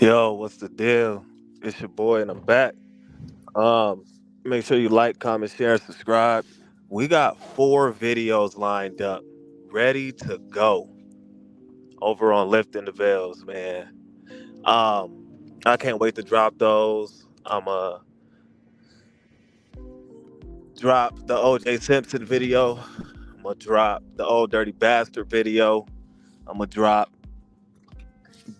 Yo, what's the deal? It's your boy, and I'm back. Um, Make sure you like, comment, share, and subscribe. We got 4 videos lined up, ready to go over on Lifting the Veils, man. I can't wait to drop those. I'm drop the OJ Simpson video. I'm gonna drop the Old Dirty Bastard video. I'm gonna drop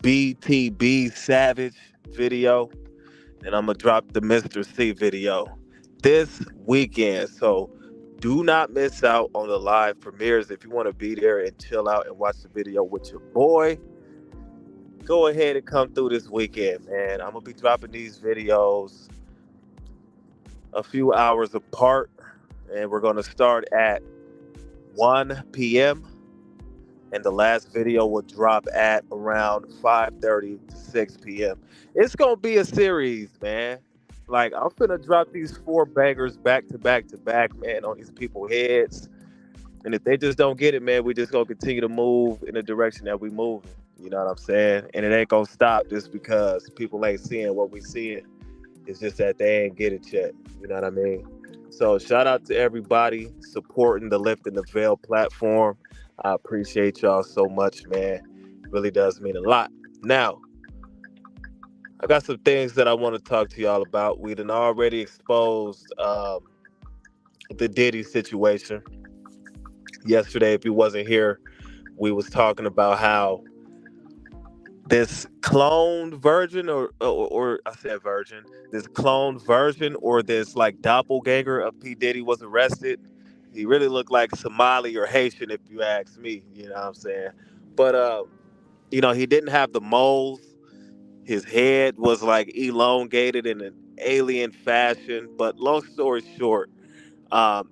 BTB Savage video, and I'm gonna drop the Mr. C video this weekend. So do not miss out on the live premieres. If you want to be there and chill out and watch the video with your boy, go ahead and come through this weekend, man. I'm gonna be dropping these videos a few hours apart, and we're gonna start at 1 p.m. and the last video will drop at around 5:30 to 6 p.m. It's gonna be a series, man. Like, I'm finna drop these 4 bangers back to back to back, man, on these people's heads. And if they just don't get it, man, we just gonna continue to move in the direction that we moving. You know what I'm saying? And it ain't gonna stop just because people ain't seeing what we seeing. It's just that they ain't get it yet. You know what I mean? So shout out to everybody supporting the Lift in the Veil platform. I appreciate y'all so much, man. It really does mean a lot. Now, I got some things that I want to talk to y'all about. We done already exposed the Diddy situation yesterday. If you wasn't here, we was talking about how this cloned version, or I said virgin, this cloned version, or this like doppelganger of P Diddy was arrested. He really looked like Somali or Haitian, if you ask me. You know what I'm saying? But he didn't have the moles. His head was like elongated in an alien fashion. But long story short,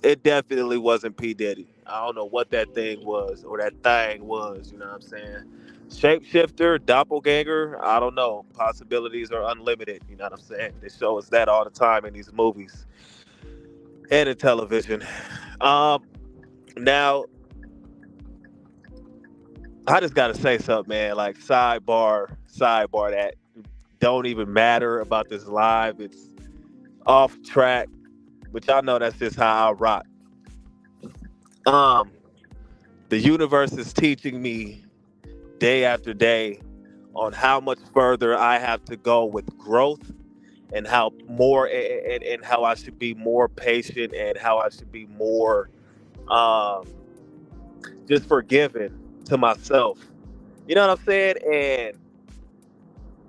it definitely wasn't P Diddy. I don't know what that thing was or that thing was. You know what I'm saying? Shapeshifter, doppelganger. I don't know. Possibilities are unlimited. You know what I'm saying? They show us that all the time in these movies and in television. Um, Now, I just gotta say something, man. Like, sidebar that don't even matter about this live. It's off track, but y'all know that's just how I rock. Um, the universe is teaching me day after day on how much further I have to go with growth, and how more and how I should be more patient, and how I should be more um, just forgiving to myself. You know what I'm saying? And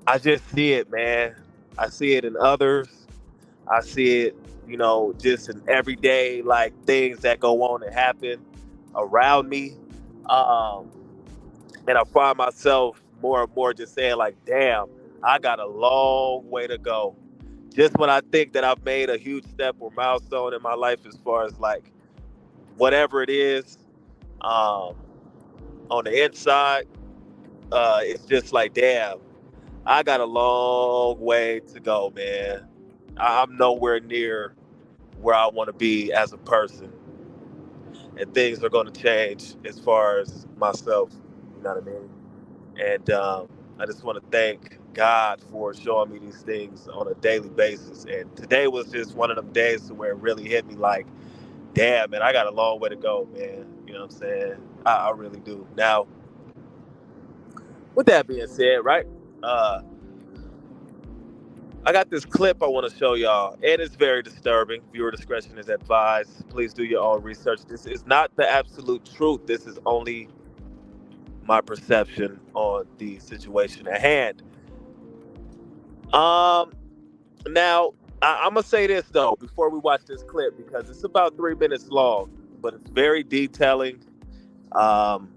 I just see it, man. I see it in others. I see it, just in everyday like things that go on and happen around me. Um, and I find myself more and more just saying like, damn, I got a long way to go. Just when I think that I've made a huge step or milestone in my life as far as like whatever it is, um, on the inside, it's just like, damn, I got a long way to go, man. I'm nowhere near where I want to be as a person, and things are going to change as far as myself. You know what I mean? And I just want to thank God for showing me these things on a daily basis. And today was just one of them days to where it really hit me like, damn, man, I got a long way to go, man. You know what I'm saying? I really do. Now, with that being said, right? Uh, I got this clip I want to show y'all, and it's very disturbing. Viewer discretion is advised. Please do your own research. This is not the absolute truth. This is only my perception on the situation at hand. Um, Now, I'm gonna say this though before we watch this clip, because it's about 3 minutes long, but it's very detailing. Um,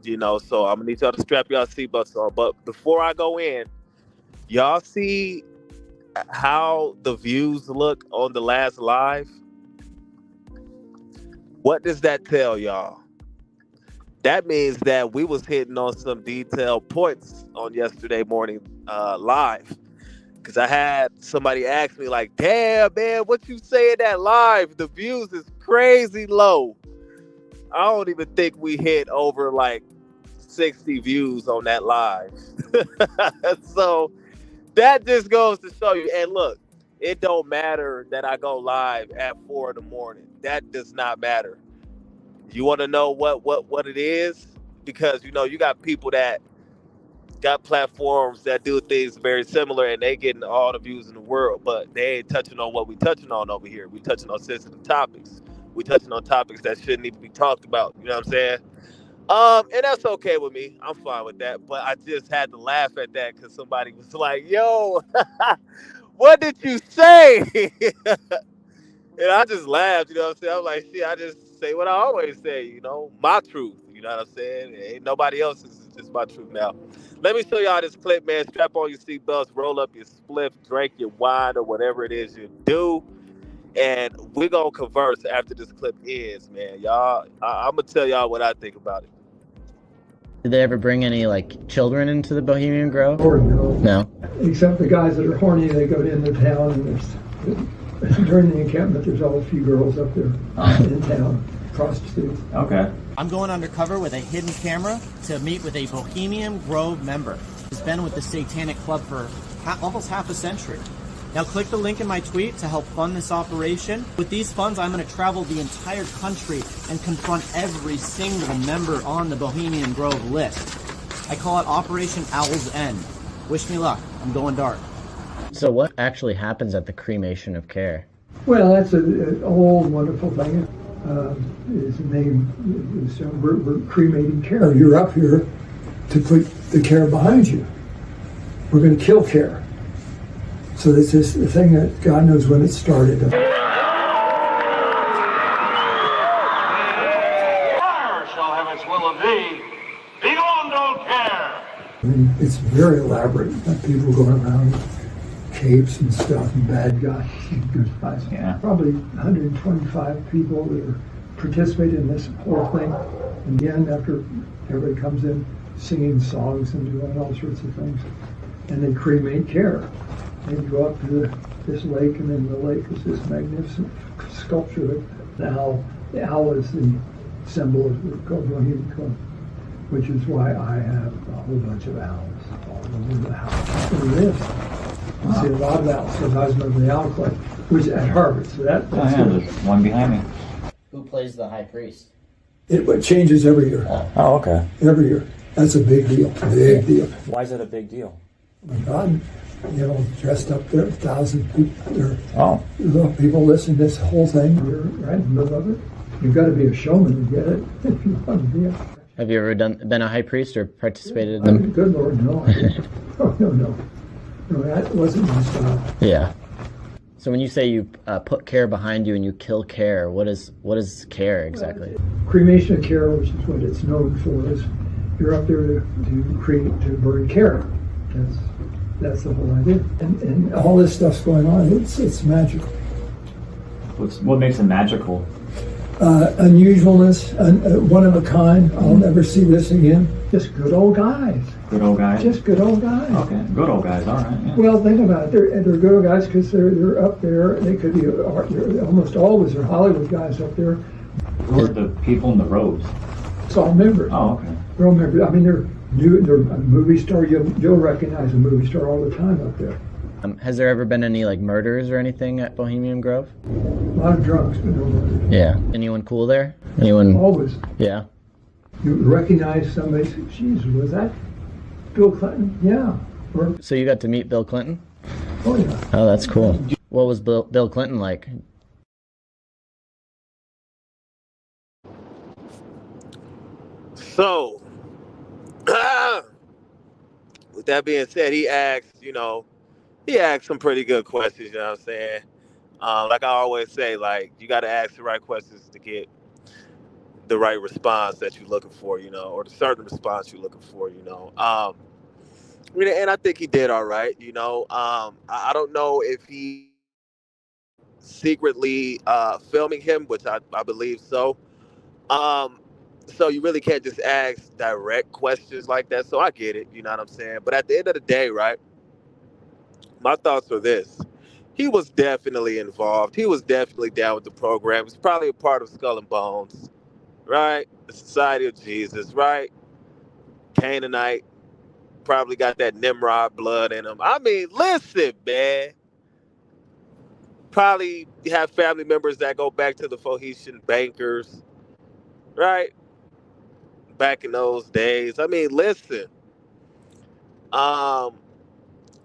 so I'm gonna need y'all to strap y'all seatbelts on. But before I go in, y'all see how the views look on the last live? What does that tell y'all? That means that we was hitting on some detailed points on yesterday morning live. Cause I had somebody ask me like, "Damn, man, what you saying that live? The views is crazy low." I don't even think we hit over like 60 views on that live. So That just goes to show you. And look, it don't matter that I go live at 4 in the morning. That does not matter. You want to know what it is? Because you got people that got platforms that do things very similar, and they getting all the views in the world, but they ain't touching on what we touching on over here. We touching on sensitive topics. We touching on topics that shouldn't even be talked about. You know what I'm saying? And that's okay with me. I'm fine with that. But I just had to laugh at that because somebody was like, "Yo, what did you say?" And I just laughed. You know what I'm saying? I was like, "Shit, I just say what I always say. My truth. You know what I'm saying? Ain't nobody else's. It's just my truth now." Let me show y'all this clip, man. Strap on your seatbelts, roll up your spliff, drink your wine or whatever it is you do, and we're gonna converse after this clip ends, man. Y'all, I'm gonna tell y'all what I think about it. Did they ever bring any like children into the Bohemian Grove? Or no. No. Except the guys that are horny, they go into town, and during the encampment, there's always a few girls up there in town, prostitutes. Okay. I'm going undercover with a hidden camera to meet with a Bohemian Grove member. He's been with the Satanic Club for almost half a century. Now click the link in my tweet to help fund this operation. With these funds, I'm going to travel the entire country and confront every single member on the Bohemian Grove list. I call it Operation Owl's End. Wish me luck. I'm going dark. So what actually happens at the cremation of care? Well, that's an old, wonderful thing. His name is we're cremating care. You're up here to put the care behind you. We're going to kill care. So this is the thing that God knows when it started. Fire shall have its will of thee. Begone, old care. I mean, it's very elaborate. People going around with capes and stuff, and bad guys and good guys. Yeah. Probably 125 people that are participating in this whole thing. And again, after everybody comes in singing songs and doing all sorts of things, and they cremate care. They go up to this lake, and in the lake is this magnificent sculpture. The owl is the symbol of the Bohemian Club, which is why I have a whole bunch of owls all over the house. So this, you see a lot of owls. Because I was a member of the Owl Club, which is at Harvard. So that's There's one behind me. Who plays the high priest? It changes every year. Oh, okay. Every year. That's a big deal. Big deal. Why is that a big deal? Oh my God. Dressed up there, 1,000 people there. Oh. People listen to this whole thing. You're right in the middle of it. You've got to be a showman to get it if you want to be a... Have you ever been a high priest or participated in them? Good Lord, no. I didn't. Oh, no. No, that wasn't my style. Yeah. So when you say you put care behind you and you kill care, what is care exactly? Cremation of care, which is what it's known for, is you're up there to burn care. That's the whole idea. And all this stuff's going on. It's magical. What makes it magical? Unusualness, one of a kind. I'll never see this again. Just good old guys. Good old guys? Just good old guys. Okay, good old guys, all right. Yeah. Well, think about it. They're good old guys because they're up there. They could be, they're almost always are Hollywood guys up there. Who are the people in the robes? It's all members. Oh, okay. They're all members. I mean, they're a movie star. You'll recognize a movie star all the time up there. Has there ever been any like murders or anything at Bohemian Grove? A lot of drunks, but no murders. Yeah. Anyone cool there? Anyone? Always. Yeah. You recognize somebody. Geez, was that Bill Clinton? Yeah. Or, So you got to meet Bill Clinton? oh yeah. Oh, that's cool. What was Bill Clinton like? So, with that being said, he asked some pretty good questions. You know what I'm saying? Like I always say, like you got to ask the right questions to get the right response that you're looking for, or the certain response you're looking for, and I think he did all right, I don't know if he secretly filming him, which I believe so. So you really can't just ask direct questions like that. So I get it, you know what I'm saying? But at the end of the day, right, my thoughts are this. He was definitely involved. He was definitely down with the program. He's probably a part of Skull and Bones, right? The Society of Jesus, right? Canaanite, probably got that Nimrod blood in him. I mean, listen, man. Probably have family members that go back to the Phoenician bankers, right? Back in those days. I mean, listen. Um,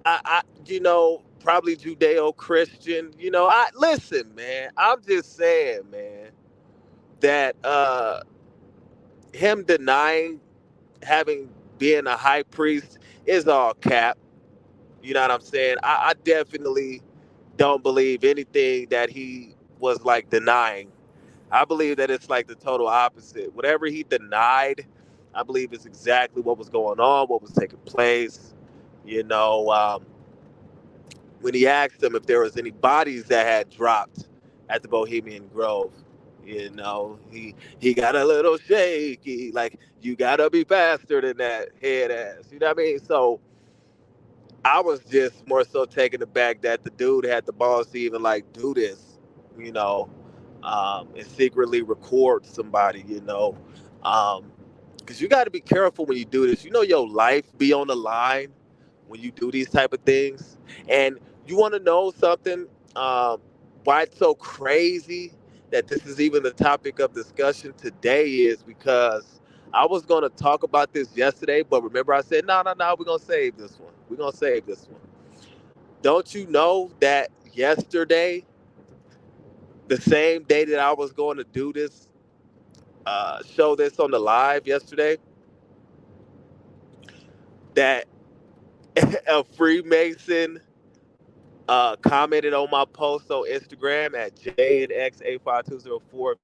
probably Judeo-Christian. I listen, man. I'm just saying, man, that him denying having being a high priest is all cap. You know what I'm saying? I definitely don't believe anything that he was like denying. I believe that it's like the total opposite. Whatever he denied, I believe is exactly what was going on, what was taking place. You know, when he asked them if there was any bodies that had dropped at the Bohemian Grove, he got a little shaky. Like, you gotta be faster than that, head ass. You know what I mean? So I was just more so taken aback that the dude had the balls to even like do this, you know, and secretly record somebody, because you got to be careful when you do this. Your life be on the line when you do these type of things, and you want to know something. Why it's so crazy that this is even the topic of discussion today is because I was going to talk about this yesterday, but remember I said, no, we're going to save this one. We're going to save this one. Don't you know that yesterday, the same day that I was going to do this, show this on the live yesterday, that a Freemason commented on my post on Instagram at JNX85204.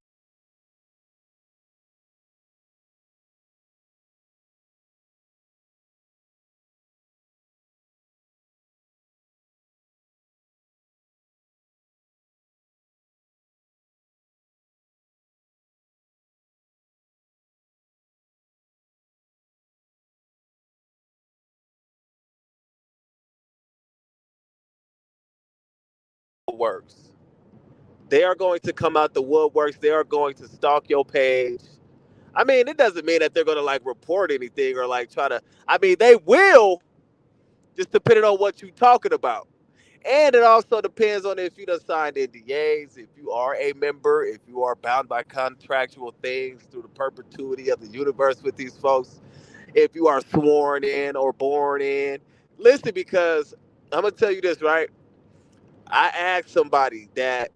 Works. They are going to come out the woodworks. They are going to stalk your page. I mean, it doesn't mean that they're going to like report anything or like try to. I mean, they will, just depending on what you're talking about. And it also depends on if you done signed NDAs, if you are a member, if you are bound by contractual things through the perpetuity of the universe with these folks, if you are sworn in or born in. Listen, because I'm going to tell you this, right? I asked somebody that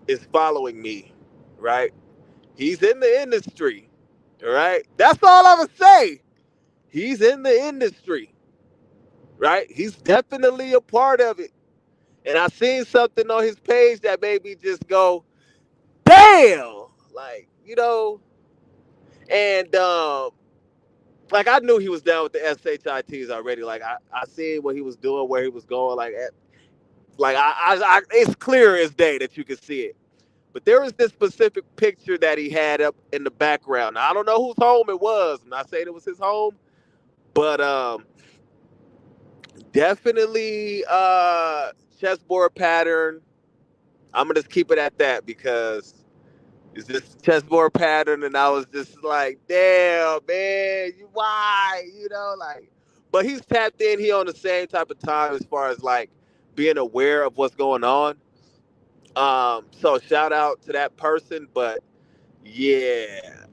is following me, right? He's in the industry, right? That's all I'm going to say. He's in the industry, right? He's definitely a part of it. And I seen something on his page that made me just go, damn! Like, and like I knew he was down with the SHITs already. Like I seen what he was doing, where he was going. It's clear as day that you can see it. But there was this specific picture that he had up in the background. Now, I don't know whose home it was. I'm not saying it was his home, but definitely chessboard pattern. I'm gonna just keep it at that because it's this chessboard pattern, and I was just like, damn, man, why? Like, but he's tapped in. He on the same type of time as far as like being aware of what's going on. So shout out to that person, but yeah.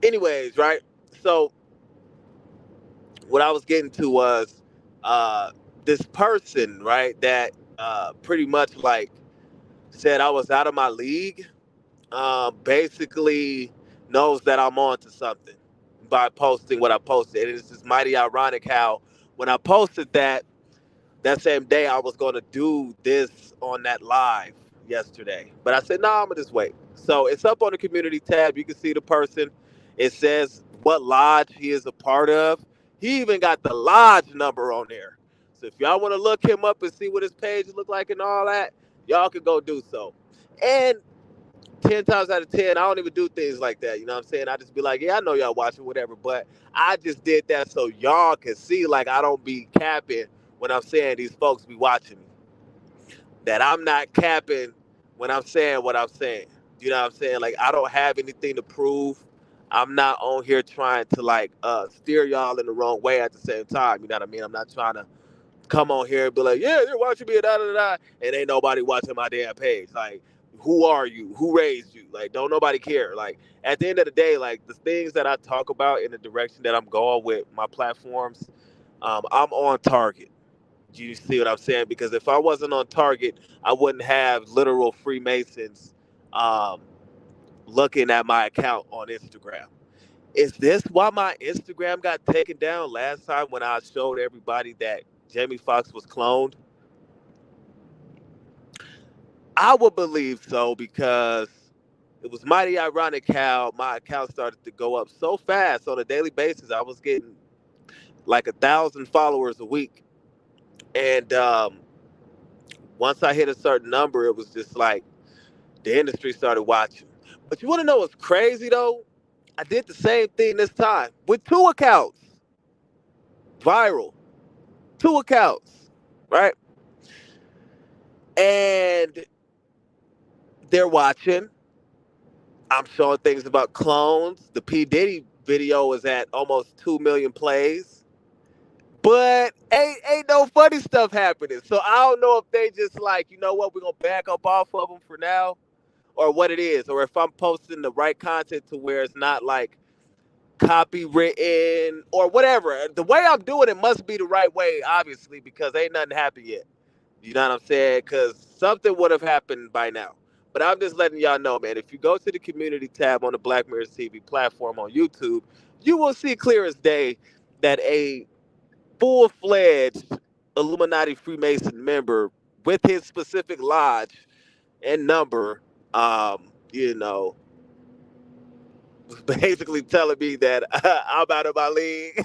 Anyways, right? So what I was getting to was uh this person, right, that pretty much like said I was out of my league, basically knows that I'm on to something by posting what I posted. And it's just mighty ironic how when I posted that same day I was going to do this on that live yesterday. But I said, no, I'm going to just wait. So it's up on the community tab. You can see the person. It says what lodge he is a part of. He even got the lodge number on there. So if y'all want to look him up and see what his page look like and all that, y'all can go do so. And 10 times out of 10, I don't even do things like that. You know what I'm saying? I just be like, yeah, I know y'all watching, whatever. But I just did that so y'all can see, like, I don't be capping when I'm saying these folks be watching me. That I'm not capping when I'm saying what I'm saying. You know what I'm saying? Like, I don't have anything to prove. I'm not on here trying to like steer y'all in the wrong way at the same time. You know what I mean? I'm not trying to come on here and be like, yeah, they're watching me, da da da, and ain't nobody watching my damn page. Like, who are you? Who raised you? Like, don't nobody care. Like, at the end of the day, like the things that I talk about in the direction that I'm going with my platforms, I'm on target. You see what I'm saying? Because if I wasn't on target, I wouldn't have literal Freemasons um, looking at my account on Instagram. Is this why my Instagram got taken down last time when I showed everybody that Jamie Foxx was cloned? I would believe so because it was mighty ironic how my account started to go up so fast on a daily basis. I was getting like 1,000 followers a week. And once I hit a certain number, it was just like the industry started watching. But you want to know what's crazy though? I did the same thing this time with two accounts, viral, two accounts, right? And they're watching. I'm showing things about clones. The P. Diddy video is at almost 2 million plays. But ain't no funny stuff happening. So I don't know if they just like, you know what, we're gonna back up off of them for now, or what it is, or if I'm posting the right content to where it's not like copywritten or whatever. The way I'm doing it must be the right way, obviously, because ain't nothing happened yet. You know what I'm saying? Because something would have happened by now. But I'm just letting y'all know, man, if you go to the community tab on the Black Mirrors TV platform on YouTube, you will see clear as day that a full-fledged Illuminati Freemason member with his specific lodge and number, you know, was basically telling me that I'm out of my league.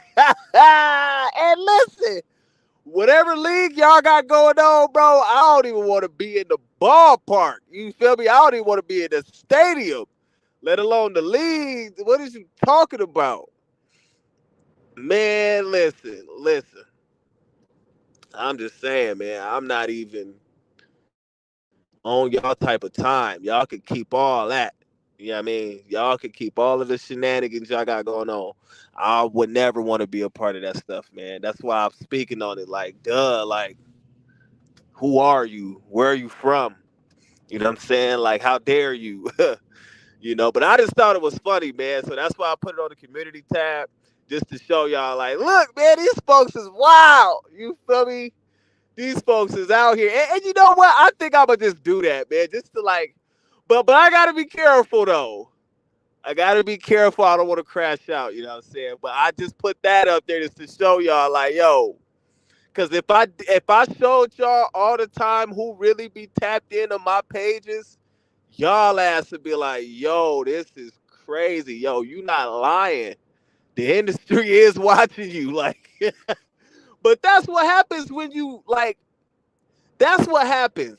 And listen, whatever league y'all got going on, bro, I don't even want to be in the ballpark. You feel me? I don't even want to be in the stadium, let alone the league. What is you talking about? Man, listen. I'm just saying, man, I'm not even on y'all type of time. Y'all could keep all that. You know what I mean? Y'all could keep all of the shenanigans y'all got going on. I would never want to be a part of that stuff, man. That's why I'm speaking on it. Like, duh, like, who are you? Where are you from? You know what I'm saying? Like, how dare you? You know, but I just thought it was funny, man. So that's why I put it on the community tab just to show y'all, like, look, man, these folks is wild. You feel me? These folks is out here. And you know what? I think I'm going to just do that, man, just to like, but I got to be careful, though. I got to be careful. I don't want to crash out, you know what I'm saying? But I just put that up there just to show y'all, like, yo, because if I showed y'all all the time who really be tapped into my pages, y'all ass would be like, yo, this is crazy. Yo, you not lying. The industry is watching you. Like, but that's what happens when you like, that's what happens.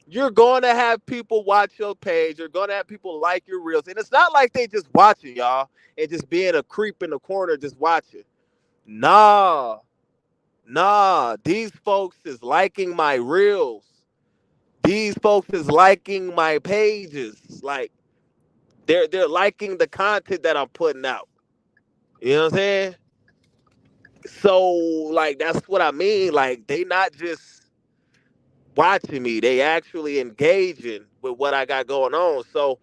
You're going to have people watch your page. You're going to have people like your reels. And it's not like they just watching y'all and just being a creep in the corner just watching. Nah. Nah, these folks is liking my reels. These folks is liking my pages. Like they're liking the content that I'm putting out. You know what I'm saying? So like that's what I mean. Like they not just watching me; they actually engaging with what I got going on. So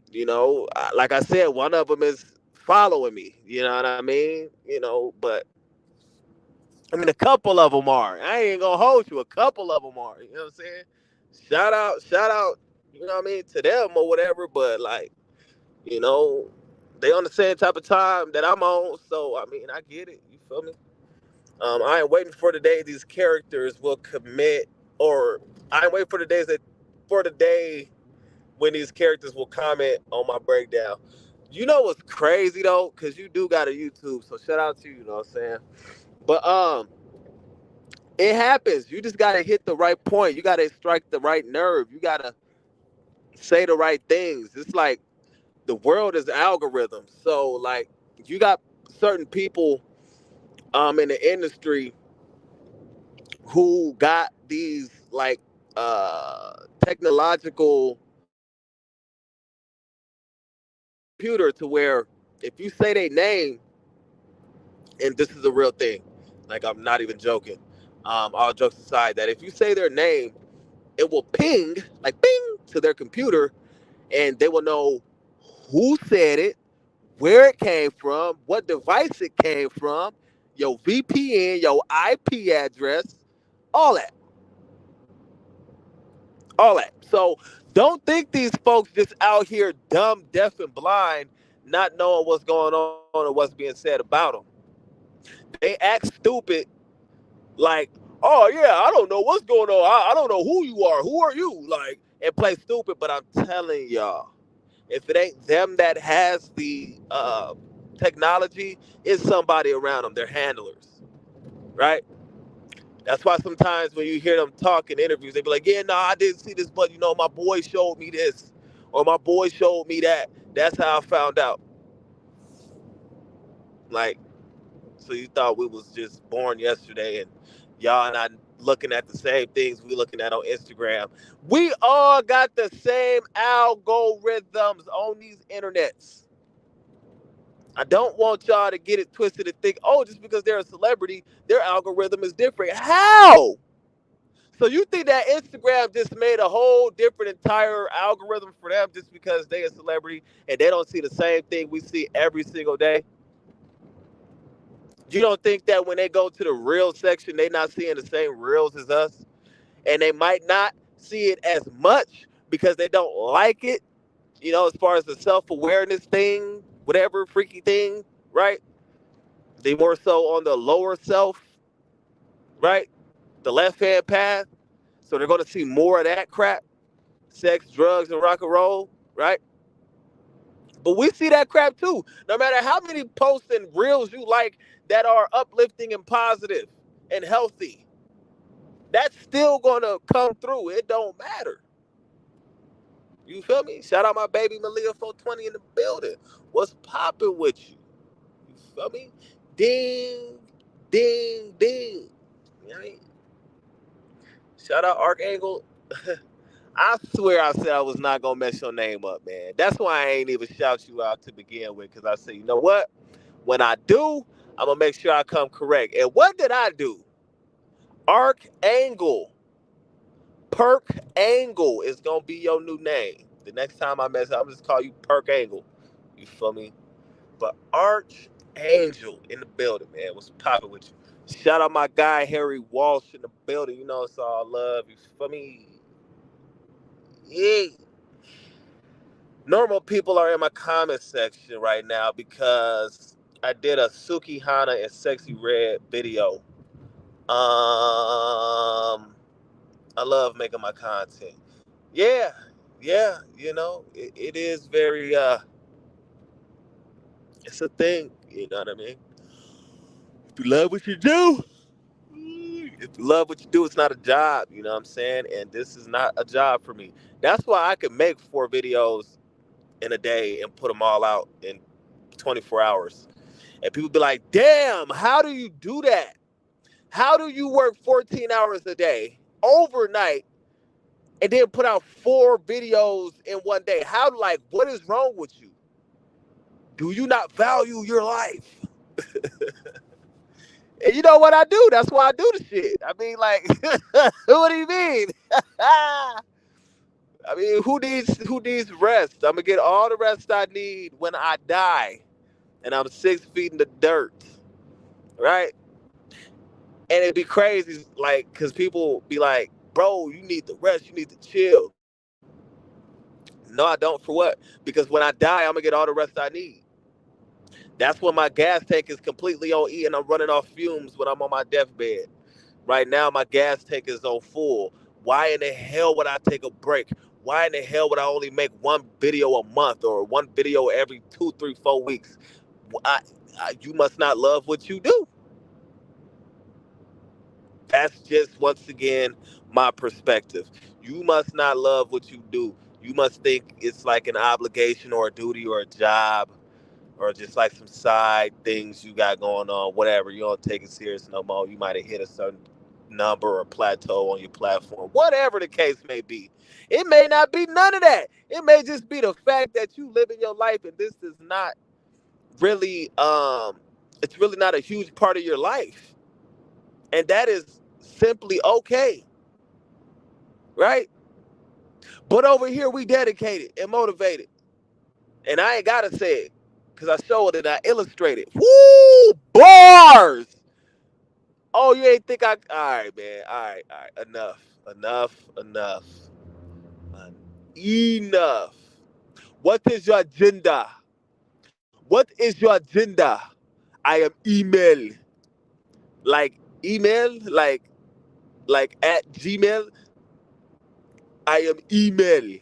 you know, like I said, one of them is following me. You know what I mean? You know, but I mean, a couple of them are. I ain't gonna hold you. A couple of them are. You know what I'm saying? Shout out. You know what I mean to them or whatever. But like, you know, they on the same type of time that I'm on. So I mean, I get it. You feel me? I ain't waiting for the day these characters will commit, or I ain't waiting for the days that for the day when these characters will comment on my breakdown. You know what's crazy though? Cause you do got a YouTube. So shout out to you. You know what I'm saying? But it happens. You just gotta hit the right point. You gotta strike the right nerve. You gotta say the right things. It's like the world is algorithms. So like you got certain people in the industry who got these like technological computer to where if you say their name, and this is a real thing, like I'm not even joking, all jokes aside, that if you say their name, it will ping, like ping, to their computer, and they will know who said it, where it came from, what device it came from, your VPN, your IP address, all that. All that. So don't think these folks just out here dumb, deaf, and blind, not knowing what's going on or what's being said about them. They act stupid, like, oh yeah, I don't know what's going on. I don't know who you are. Who are you? Like, and play stupid. But I'm telling y'all, if it ain't them that has the technology, it's somebody around them. They're handlers, right? That's why sometimes when you hear them talk in interviews, they be like, yeah, no, I didn't see this, but my boy showed me this, or my boy showed me that. That's how I found out. Like, so you thought we was just born yesterday and y'all not looking at the same things we looking at on Instagram. We all got the same algorithms on these internets. I don't want y'all to get it twisted and think, oh, just because they're a celebrity, their algorithm is different. How? So you think that Instagram just made a whole different entire algorithm for them just because they a celebrity and they don't see the same thing we see every single day? You don't think that when they go to the reel section, they not seeing the same reels as us? And they might not see it as much because they don't like it, as far as the self-awareness thing, whatever freaky thing, right? They more so on the lower self, right? The left-hand path. So they're going to see more of that crap. Sex, drugs, and rock and roll, right? But we see that crap too. No matter how many posts and reels you like that are uplifting and positive and healthy, that's still gonna come through. It don't matter. You feel me? Shout out my baby Malia 420 in the building. What's popping with you? You feel me? Ding, ding, ding. You know what I mean? Shout out Archangel. I swear I said I was not gonna mess your name up, man. That's why I ain't even shout you out to begin with, because I said, you know what? When I do, I'm gonna make sure I come correct. And what did I do? Archangel. Perk Angle is gonna be your new name. The next time I mess up, I'm just call you Perk Angle. You feel me? But Archangel in the building, man. What's popping with you? Shout out my guy Harry Walsh in the building. It's all love. You feel me? Yeah. Normal people are in my comment section right now because I did a Suki Hana and Sexy Red video. I love making my content. Yeah, yeah, it is very it's a thing, you know what I mean? If you love what you do, it's not a job, you know what I'm saying? And this is not a job for me. That's why I could make 4 videos in a day and put them all out in 24 hours. And people be like, damn, how do you do that? How do you work 14 hours a day overnight and then put out 4 videos in one day? What is wrong with you? Do you not value your life? And you know what I do? That's why I do the shit. I mean, like, what do you mean? I mean, who needs rest? I'm gonna get all the rest I need when I die, and I'm 6 feet in the dirt, right? And it'd be crazy, like, cause people be like, "Bro, you need the rest. You need to chill." No, I don't. For what? Because when I die, I'm gonna get all the rest I need. That's when my gas tank is completely on E and I'm running off fumes when I'm on my deathbed. Right now, my gas tank is on full. Why in the hell would I take a break? Why in the hell would I only make 1 video a month or 1 video every 2, 3, 4 weeks? You must not love what you do. That's just, once again, my perspective. You must not love what you do. You must think it's like an obligation or a duty or a job or just like some side things you got going on, whatever. You don't take it serious no more. You might have hit a certain number or plateau on your platform, whatever the case may be. It may not be none of that. It may just be the fact that you live in your life and this is not really it's really not a huge part of your life. And that is simply okay, right? But over here we dedicated and motivated. And I ain't gotta say it, because I showed it and I illustrated. Woo! Bars! Oh, you ain't think I alright, man. Alright. Enough. Enough. Enough. What is your agenda? What is your agenda? I am email. Like email? Like at Gmail? I am email.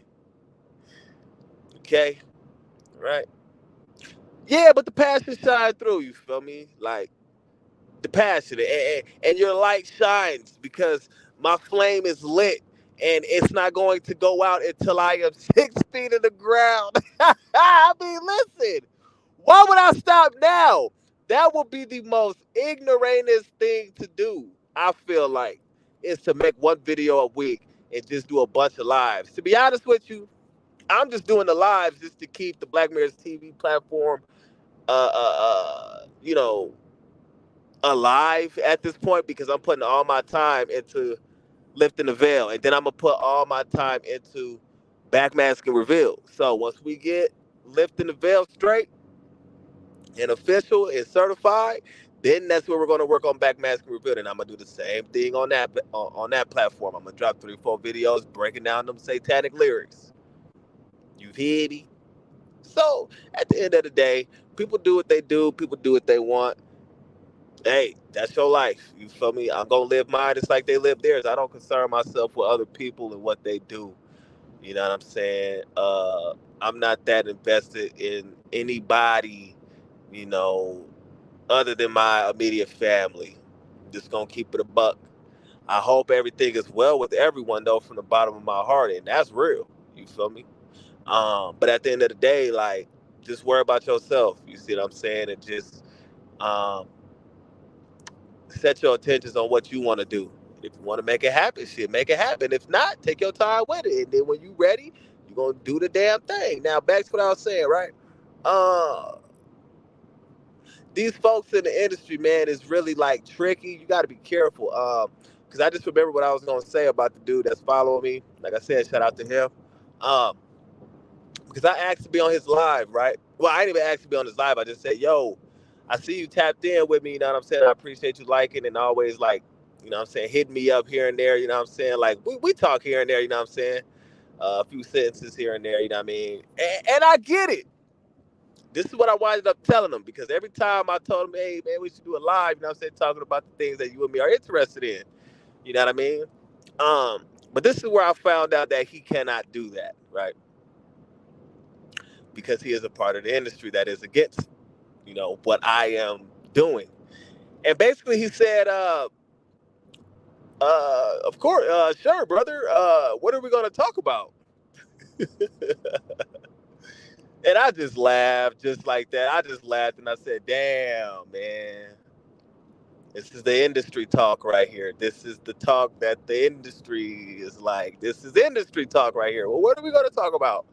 Okay? Right? Yeah, but the passion shine through, you feel me? Like the passion and your light shines because my flame is lit and it's not going to go out until I am 6 feet in the ground. I mean, listen, why would I stop now? That would be the most ignoramus thing to do, I feel like, is to make one video a week and just do a bunch of lives. To be honest with you, I'm just doing the lives just to keep the Black Mirrors TV platform, you know, alive at this point, because I'm putting all my time into lifting the veil, and then I'm gonna put all my time into backmasking reveal. So once we get lifting the veil straight and official and certified, then that's where we're gonna work on backmasking reveal, and I'm gonna do the same thing on that platform. I'm gonna drop 3 or 4 videos breaking down them satanic lyrics. You hear me? So at the end of the day, people do what they do. People do what they want. Hey, that's your life. You feel me? I'm gonna live mine just like they live theirs. I don't concern myself with other people and what they do. You know what I'm saying? I'm not that invested in anybody, you know, other than my immediate family. Just gonna keep it a buck. I hope everything is well with everyone though, from the bottom of my heart, and that's real. You feel me? But at the end of the day, like, just worry about yourself. You see what I'm saying? And just um, set your intentions on what you want to do. If you want to make it happen, shit, make it happen. If not, take your time with it. And then when you ready, you're gonna do the damn thing. Now back to what I was saying, right? Uh these folks in the industry, man, is really like tricky. You gotta be careful. Because I just remember what I was gonna say about the dude that's following me. Like I said, shout out to him. Um, because I asked to be on his live, right? Well, I didn't even ask to be on his live. I just said, yo, I see you tapped in with me, you know what I'm saying? I appreciate you liking and always, like, you know what I'm saying, hitting me up here and there, you know what I'm saying? Like, we talk here and there, you know what I'm saying? A few sentences here and there, you know what I mean? And I get it. This is what I wound up telling them, because every time I told them, hey, man, we should do a live, you know what I'm saying, talking about the things that you and me are interested in, you know what I mean? But this is where I found out that he cannot do that, right? Because he is a part of the industry that is against, you know, what I am doing. And basically he said, of course, sure, brother, what are we going to talk about? And I just laughed just like that. I just laughed and I said, damn, man, this is the industry talk right here. This is the talk that the industry is like. This is industry talk right here. Well, what are we going to talk about?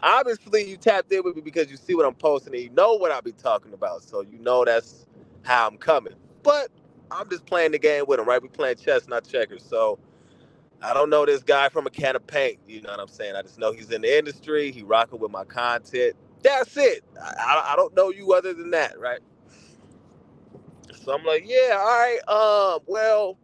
Obviously, you tapped in with me because you see what I'm posting and you know what I'll be talking about. So you know that's how I'm coming. But I'm just playing the game with him, right? We playing chess, not checkers. So I don't know this guy from a can of paint. You know what I'm saying? I just know he's in the industry. He rocking with my content. That's it. I don't know you other than that, right? So I'm like, yeah, all right. Well,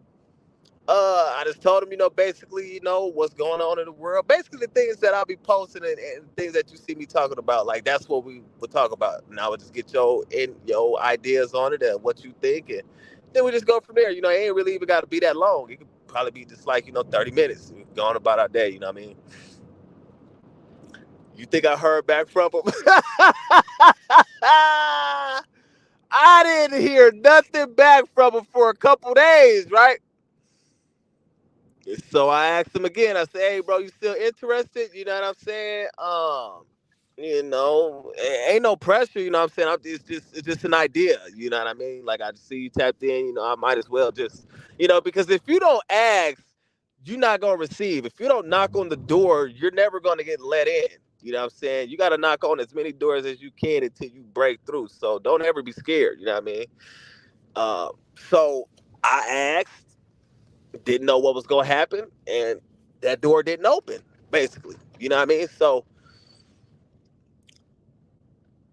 I just told him, you know, basically, you know, what's going on in the world. Basically, the things that I'll be posting and things that you see me talking about, like that's what we would talk about. And I would just get your ideas on it and what you think, and then we just go from there. You know, it ain't really even got to be that long. It could probably be just like, you know, 30 minutes. We're going about our day. You know what I mean? You think I heard back from him? I didn't hear nothing back from him for a couple days, right? So I asked him again. I said, "Hey, bro, you still interested?" You know what I'm saying? Ain't no pressure, you know what I'm saying? It's just an idea, you know what I mean? Like, I just see you tapped in, I might as well just, because if you don't ask, you're not going to receive. If you don't knock on the door, you're never going to get let in. You know what I'm saying? You got to knock on as many doors as you can until you break through. So don't ever be scared, you know what I mean? So I asked, didn't know what was going to happen, and that door didn't open, basically. You know what I mean? So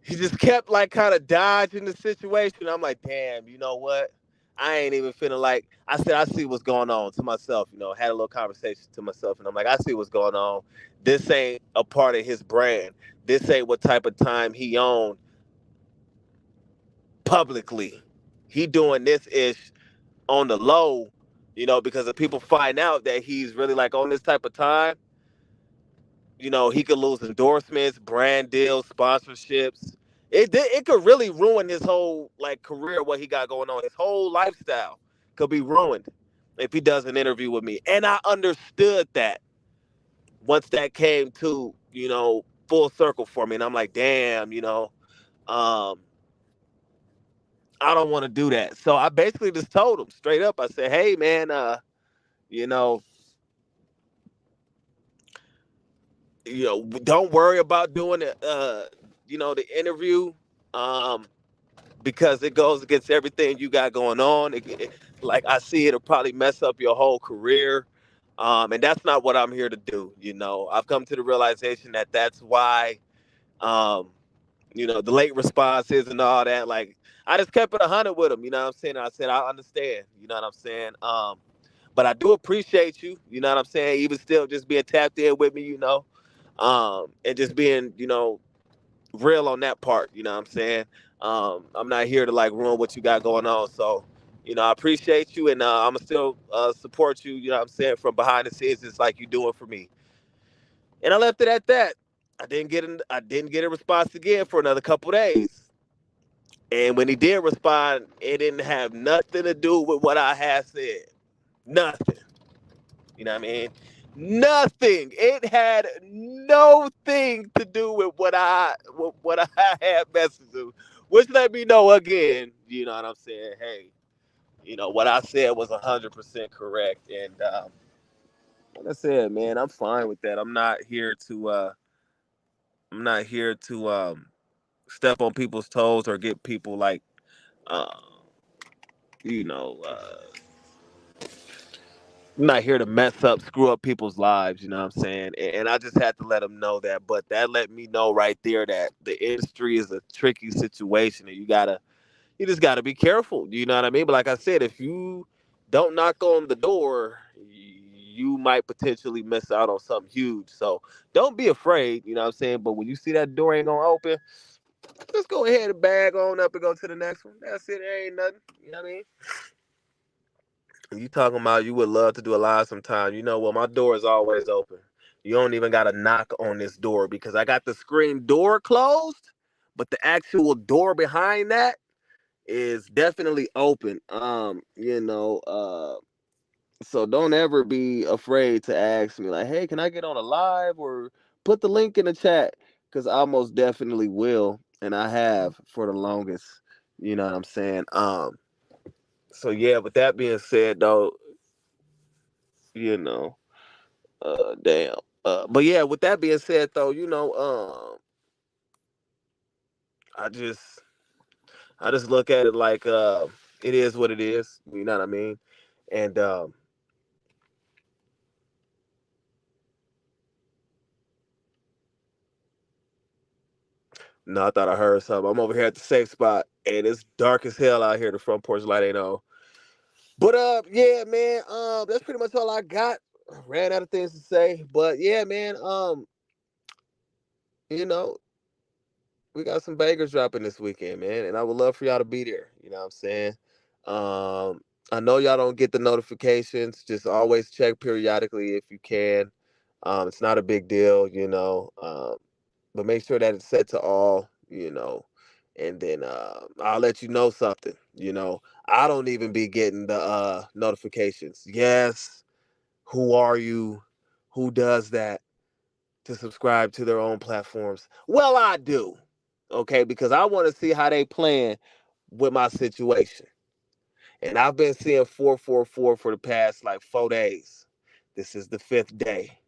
he just kept like kind of dodging the situation. I'm like, damn, you know what? I ain't even feeling like I said I see what's going on to myself, had a little conversation to myself, and I'm like, I see what's going on. This ain't a part of his brand. This ain't what type of time he owned publicly. He doing this ish on the low, because if people find out that he's really like on this type of time, he could lose endorsements, brand deals, sponsorships. It could really ruin his whole like career, what he got going on. His whole lifestyle could be ruined if he does an interview with me. And I understood that once that came to, full circle for me. And I'm like, damn, um, I don't want to do that. So I basically just told him straight up. I said, hey man, you know, don't worry about doing it, the interview. Um, because it goes against everything you got going on. Like I see, it'll probably mess up your whole career. And that's not what I'm here to do. I've come to the realization that that's why, um, the late responses and all that. Like I just kept it 100 with him. You know what I'm saying? I said, I understand. You know what I'm saying? But I do appreciate you. You know what I'm saying? Even still just being tapped in with me, and just being, real on that part, you know what I'm saying? I'm not here to like ruin what you got going on. So, I appreciate you, and I'm gonna still support you, you know what I'm saying, from behind the scenes, just like you doing for me. And I left it at that. I didn't get a response again for another couple days. And when he did respond, it didn't have nothing to do with what I had said. Nothing. You know what I mean? Nothing. It had no thing to do with what I had messaged him, which let me know again. You know what I'm saying? Hey, what I said was 100% correct, and like I said, man, I'm fine with that. I'm not here to step on people's toes or get people like, uh, you know. I'm not here to mess up, screw up people's lives, you know what I'm saying? And I just had to let them know that. But that let me know right there that the industry is a tricky situation, and you just gotta be careful. You know what I mean? But like I said, if you don't knock on the door, you might potentially miss out on something huge. So don't be afraid, you know what I'm saying? But when you see that door ain't gonna open, just go ahead and bag on up and go to the next one. That's it. There ain't nothing. You know what I mean? You talking about you would love to do a live sometime. Well, my door is always open. You don't even got to knock on this door because I got the screen door closed, but the actual door behind that is definitely open. So don't ever be afraid to ask me like, hey, can I get on a live or put the link in the chat? Because I most definitely will. And I have for the longest. You know what I'm saying? So yeah, with that being said though, you know. Damn. But yeah, with that being said, though, I just I just look at it like it is what it is. You know what I mean? And no, I thought I heard something. I'm over here at the safe spot, and it's dark as hell out here. The front porch light ain't on. But yeah, man. That's pretty much all I got. Ran out of things to say, but yeah, man. You know, we got some bangers dropping this weekend, man, and I would love for y'all to be there. You know what I'm saying? I know y'all don't get the notifications. Just always check periodically if you can. It's not a big deal, but make sure that it's set to all, and then I'll let you know something. I don't even be getting the notifications. Yes, who are you? Who does that? to subscribe to their own platforms. Well, I do. Okay, because I want to see how they playing with my situation. And I've been seeing 444 for the past like 4 days. This is the 5th day.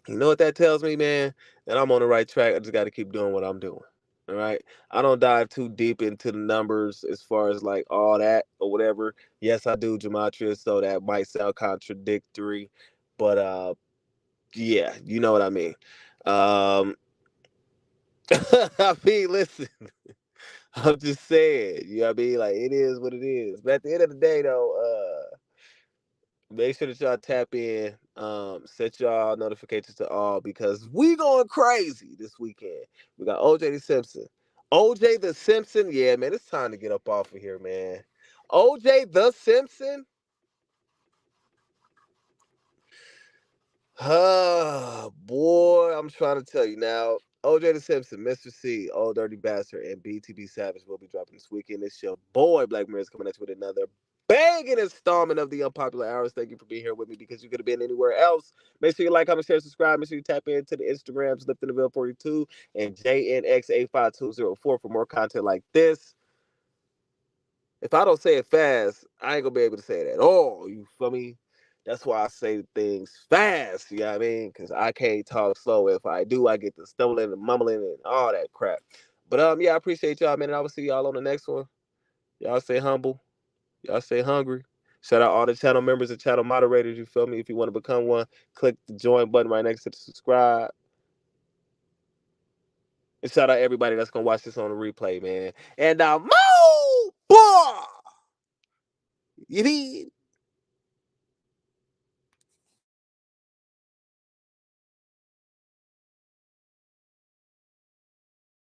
You know what that tells me, man? That I'm on the right track. I just got to keep doing what I'm doing. All right. I don't dive too deep into the numbers as far as like all that or whatever. Yes, I do gematria, so that might sound contradictory, but yeah, you know what I mean. Um, I mean, listen, I'm just saying, you know what I mean? Like, it is what it is. But at the end of the day, though, make sure that y'all tap in, set y'all notifications to all because we going crazy this weekend. We got OJ the Simpson. OJ the Simpson, yeah, man, it's time to get up off of here, man. OJ the Simpson? Boy, I'm trying to tell you now. OJ the Simpson, Mr. C, Old Dirty Bastard, and BTB Savage will be dropping this weekend. It's your boy Black Mirror's coming at you with another banging installment of the Unpopular Hours. Thank you for being here with me because you could have been anywhere else. Make sure you like, comment, share, subscribe. Make sure you tap into the Instagrams, Lifting the Veil 42 and JNX85204 for more content like this. If I don't say it fast, I ain't gonna be able to say it at all. You feel me? That's why I say things fast, you know what I mean? Because I can't talk slow. If I do, I get to stumbling and mumbling and all that crap. But yeah, I appreciate y'all, man. And I will see y'all on the next one. Y'all stay humble. Y'all stay hungry. Shout out all the channel members and channel moderators, you feel me? If you want to become one, click the join button right next to the subscribe. And shout out everybody that's gonna watch this on the replay, man. And Moo! Boy! You need